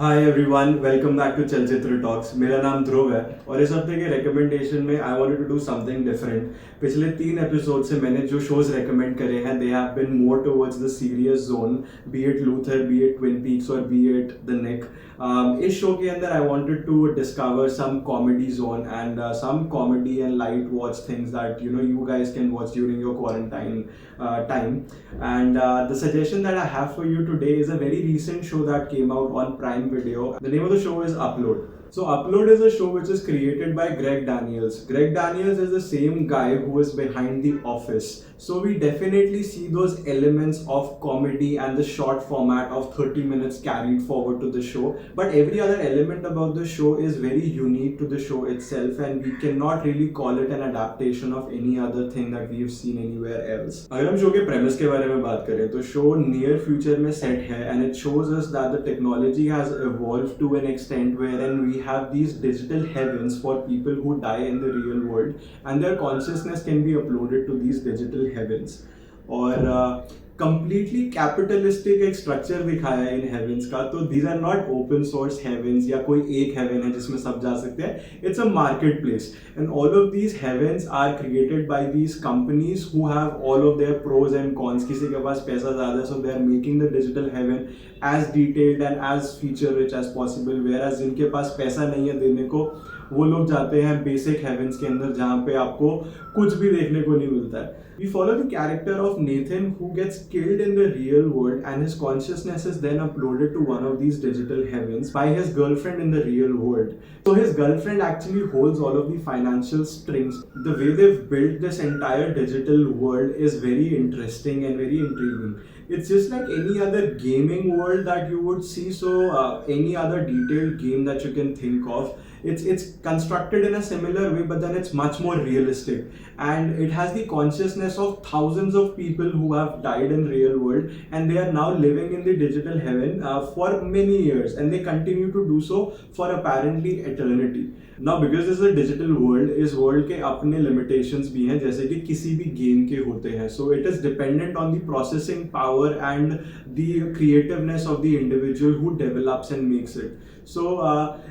Hi everyone, welcome back to Chalchitra talks. मेरा नाम ध्रुव है और इस हफ्ते के रिकमेंडेशन में I wanted to do something different. पिछले 3 एपिसोड से मैंने जो शोज रेकमेंड करे हैं, they have been more towards the serious zone, be it Luther, be it Twin Peaks और बी इट द निक। इस शो के अंदर I wanted to discover some comedy zone and some comedy and light watch things that you guys can watch during your quarantine time. And the suggestion that I have for you today is a very recent show that came out on Prime Video. The name of the show is Upload. So Upload is a show which is created by Greg Daniels. Greg Daniels is the same guy who is behind The Office. So we definitely see those elements of comedy and the short format of 30 minutes carried forward to the show. But every other element about the show is very unique to the show itself, and we cannot really call it an adaptation of any other thing that we've seen anywhere else. अगर हम show के premise के बारे में बात करें तो show near future में set है, and it shows us that the technology has evolved to an extent wherein we have these digital heavens for people who die in the real world, and their consciousness can be uploaded to these digital heavens. और completely capitalistic एक structure दिखाया है इन heavens का। तो these are not open source heavens या कोई एक हेवन है जिसमें सब जा सकते हैं। It's a marketplace and all of these heavens are created by these companies who have all of their pros and cons. किसी के पास पैसा ज़्यादा है, so they are making the digital heaven as detailed and as feature rich as possible, whereas जिनके पास पैसा नहीं है देने को, वो लोग जाते हैं बेसिक हेवेंस के अंदर जहाँ पे आपको कुछ भी देखने को नहीं मिलता है। We follow the character of Nathan, who gets killed in the real world, and his consciousness is then uploaded to one of these digital heavens by his girlfriend in the real world. So his girlfriend actually holds all of the financial strings. The way they've built this entire digital world is very interesting and very intriguing. It's just like any other gaming world that you would see. So any other detailed game that you can think of, it's constructed in a similar way, but then it's much more realistic, and it has the consciousness of thousands of people who have died in real world, and they are now living in the digital heaven for many years, and they continue to do so for apparently eternity. Now because this is a digital world, इस world के अपने limitations भी हैं जैसे कि किसी भी game के होते हैं. So it is dependent on the processing power and the creativeness of the individual who develops and makes it. So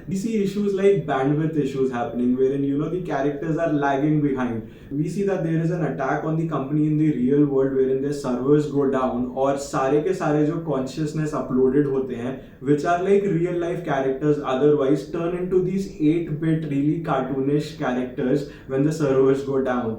we see issues like bandwidth issues happening, wherein the characters are lagging behind. We see that there is an attack on the company in the real world wherein their servers go down, और सारे के सारे जो consciousness uploaded होते हैं, which are like real life characters otherwise, turn into these 8-bit really cartoonish characters when the servers go down.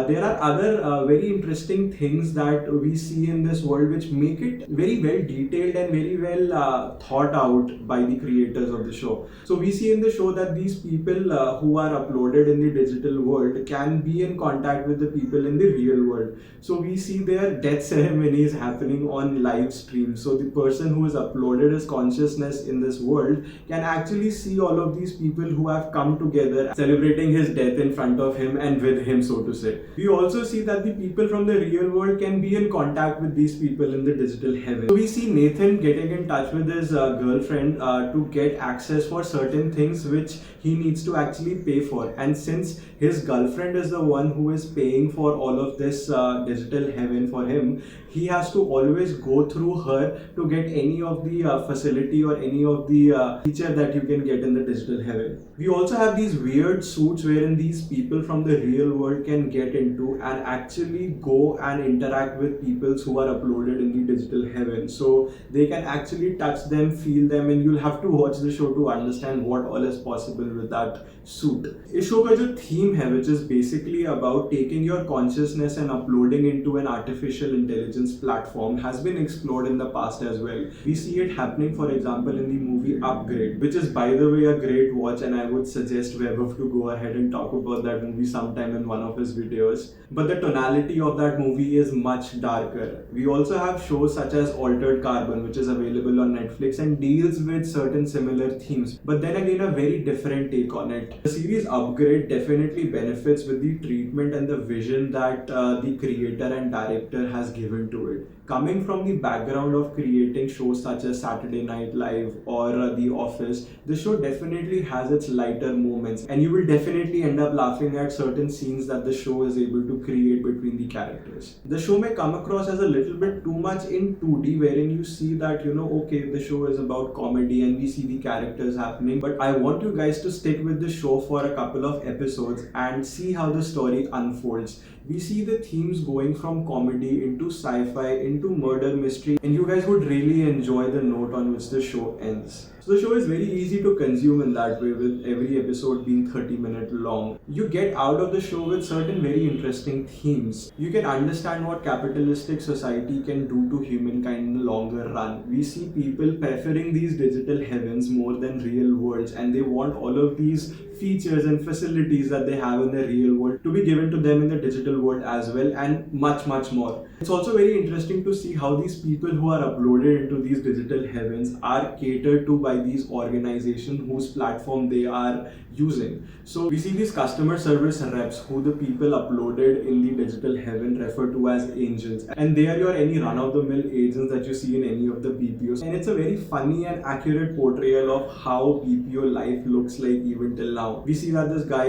There are other very interesting things that we see in this world which make it very well detailed and very well thought out by the creators of the show. So we see in the show that these people who are uploaded in the digital world can be in contact with the people in the real world. So we see their death ceremonies happening on live stream. So the person who has uploaded his consciousness in this world can actually see all of these people who have come together celebrating his death in front of him and with him, so to say. We also see that the people from the real world can be in contact with these people in the digital heaven. So we see Nathan getting in touch with his girlfriend to get access for certain things which he needs to actually pay for, and since his girlfriend is the one who is paying for all of this digital heaven for him, he has to always go through her to get any of the facility or any of the feature that you can get in the digital heaven. We also have these weird suits wherein these people from the real world can get into and actually go and interact with people who are uploaded in the digital heaven. So they can actually touch them, feel them, and you'll have to watch the show to understand what all is possible with that suit. इस show का जो theme है, which is basically about taking your consciousness and uploading into an artificial intelligence platform, has been explored in the past as well. We see it happening, for example, in the movie Upgrade, which is, by the way, a great watch, and I would suggest Vaibhav to go ahead and talk about that movie sometime in one of his videos. But the tonality of that movie is much darker. We also have shows such as Altered Carbon, which is available on Netflix and deals with certain similar themes, but then again a very different take on it. The series Upgrade definitely benefits with the treatment and the vision that the creator and director has given to it. Coming from the background of creating shows such as Saturday Night Live or The Office, the show definitely has its lighter moments, and you will definitely end up laughing at certain scenes that the show is able to create between the characters. The show may come across as a little bit too much in 2D, wherein you see that, okay, the show is about comedy and we see the characters happening, but I want you guys to stick with the show for a couple of episodes and see how the story unfolds. We see the themes going from comedy into sci-fi into murder mystery, and you guys would really enjoy the note on which the show ends. So the show is very easy to consume in that way, with every episode being 30-minute long. You get out of the show with certain very interesting themes. You can understand what capitalistic society can do to humankind in the longer run. We see people preferring these digital heavens more than real worlds, and they want all of these features and facilities that they have in the real world to be given to them in the digital world as well, and much more. It's also very interesting to see how these people who are uploaded into these digital heavens are catered to by these organizations whose platform they are using. So we see these customer service reps who the people uploaded in the digital heaven refer to as angels, and they are your any run-of-the-mill agents that you see in any of the BPOs, and it's a very funny and accurate portrayal of how BPO life looks like even till now. We see that this guy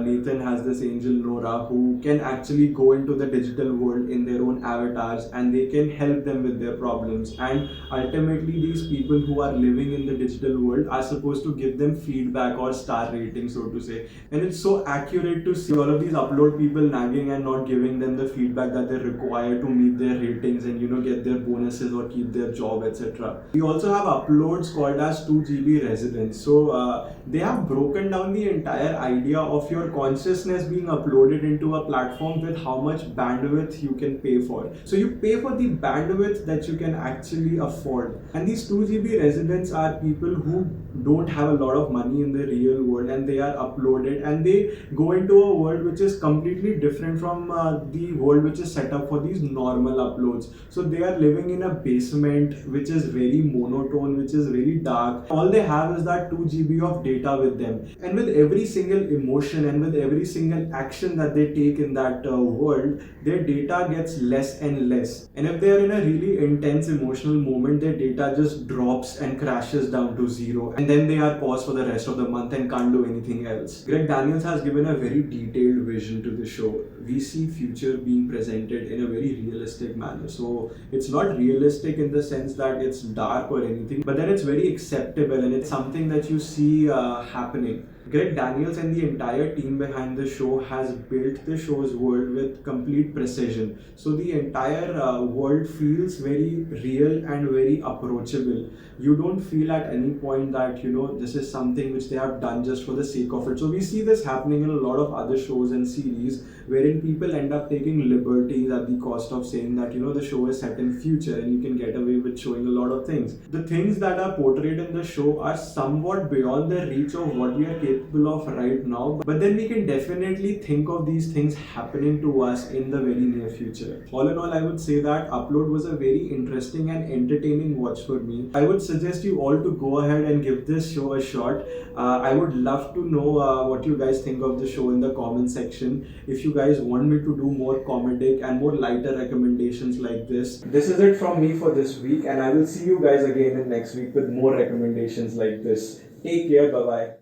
Nathan has this angel Nora who can actually go into the digital world in their own avatars, and they can help them with their problems, and ultimately these people who are living in the digital world are supposed to give them feedback or star rating, so to say. And it's so accurate to see all of these upload people nagging and not giving them the feedback that they require to meet their ratings and get their bonuses or keep their job, etc. We also have uploads called as 2GB residents. So they have broken down the entire idea of your consciousness being uploaded into a platform with how much bandwidth you can pay for. So you pay for the bandwidth that you can actually afford, and these 2GB residents are people who don't have a lot of money in the real world, and they are uploaded and they go into a world which is completely different from the world which is set up for these normal uploads. So they are living in a basement which is very monotone, which is very dark. All they have is that 2GB of data with them, and with every single emotion and with every single action that they take in that world, their data gets less and less. And if they are in a really intense emotional moment, their data just drops and crashes down to zero, and then they are paused for the rest of the month and can't do anything else. Greg Daniels has given a very detailed vision to the show. We see future being presented in a very realistic manner. So it's not realistic in the sense that it's dark or anything, but then it's very acceptable and it's something that you see happening. Greg Daniels and the entire team behind the show has built the show's world with complete precision. So the entire world feels very real and very approachable. You don't feel at any point that this is something which they have done just for the sake of it. So we see this happening in a lot of other shows and series wherein people end up taking liberties at the cost of saying that the show is set in future and you can get away with showing a lot of things. The things that are portrayed in the show are somewhat beyond the reach of what we are capable of right now, but then we can definitely think of these things happening to us in the very near future. All in all, I would say that Upload was a very interesting and entertaining watch for me. I would suggest you all to go ahead and give this show a shot. I would love to know what you guys think of the show in the comment section. If you guys want me to do more comedic and more lighter recommendations like this. This is it from me for this week, and I will see you guys again in next week with more recommendations like this. Take care, bye bye.